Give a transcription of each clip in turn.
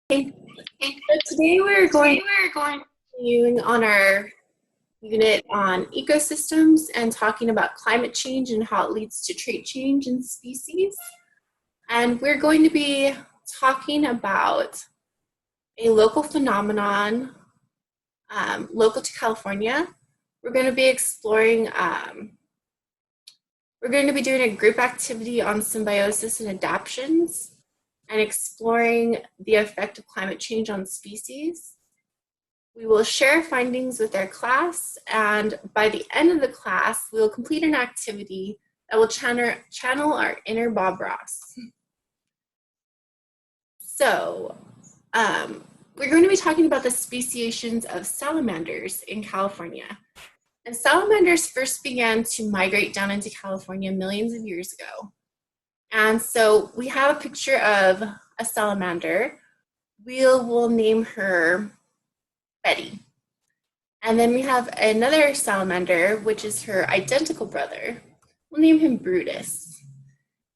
So today we're going on our unit on ecosystems and talking about climate change and how it leads to trait change in species. And we're going to be talking about a local phenomenon local to California. We're going to be exploring, we're going to be doing a group activity on symbiosis and adaptions and exploring the effect of climate change on species. We will share findings with our class, and by the end of the class, we will complete an activity that will channel our inner Bob Ross. So, we're going to be talking about the speciations of salamanders in California. And salamanders first began to migrate down into California millions of years ago. And so we have a picture of a salamander. We'll name her Betty. And then we have another salamander, which is her identical brother. We'll name him Brutus.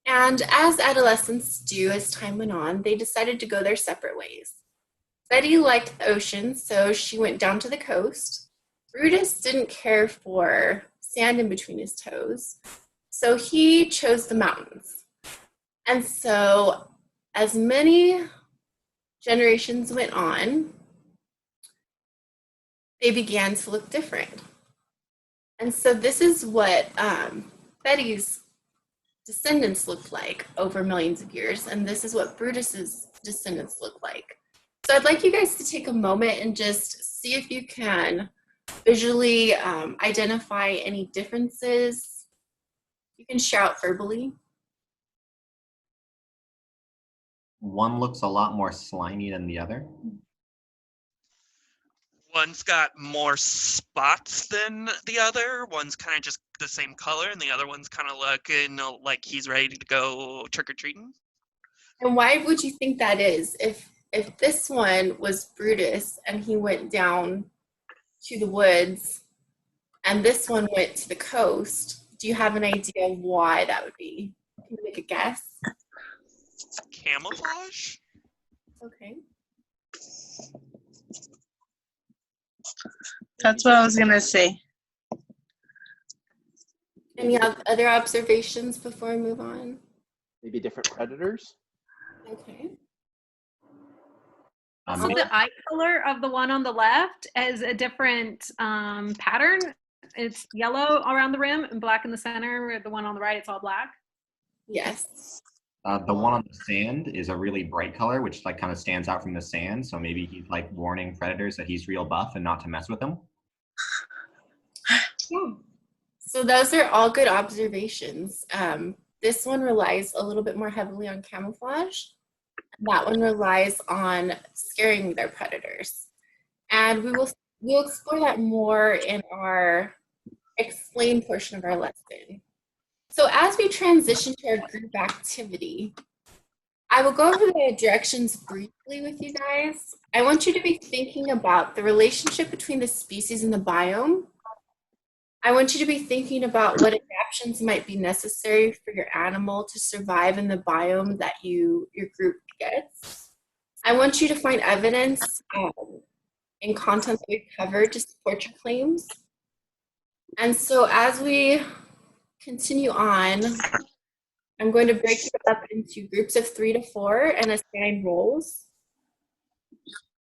And as adolescents do as time went on, they decided to go their separate ways. Betty liked the ocean, so she went down to the coast. Brutus didn't care for sand in between his toes, so he chose the mountains. And so as many generations went on, they began to look different. And so this is what Betty's descendants looked like over millions of years, and this is what Brutus's descendants look like. So I'd like you guys to take a moment and just see if you can visually identify any differences. You can shout verbally. One looks a lot more slimy than the other. One's got more spots than the other. One's kind of just the same color, and the other one's kind of looking like he's ready to go trick-or-treating. And why would you think that is? If this one was Brutus and he went down to the woods and this one went to the coast, do you have an idea why that would be? Can you make a guess? Camouflage? Okay. That's what I was gonna say. Any other observations before we move on? Maybe different predators? Okay. Also, the eye color of the one on the left is a different pattern. It's yellow around the rim and black in the center. The one on the right, it's all black. Yes. The one on the sand is a really bright color, which like kind of stands out from the sand. So maybe he's like warning predators that he's real buff and not to mess with them. Yeah. So those are all good observations. This one relies a little bit more heavily on camouflage. That one relies on scaring their predators. And we'll explore that more in our explain portion of our lesson. So as we transition to our group activity, I will go over the directions briefly with you guys. I want you to be thinking about the relationship between the species and the biome. I want you to be thinking about what adaptations might be necessary for your animal to survive in the biome that your group gets. I want you to find evidence in content that we've covered to support your claims. And so as we continue on, I'm going to break it up into groups of 3 to 4 and assign roles.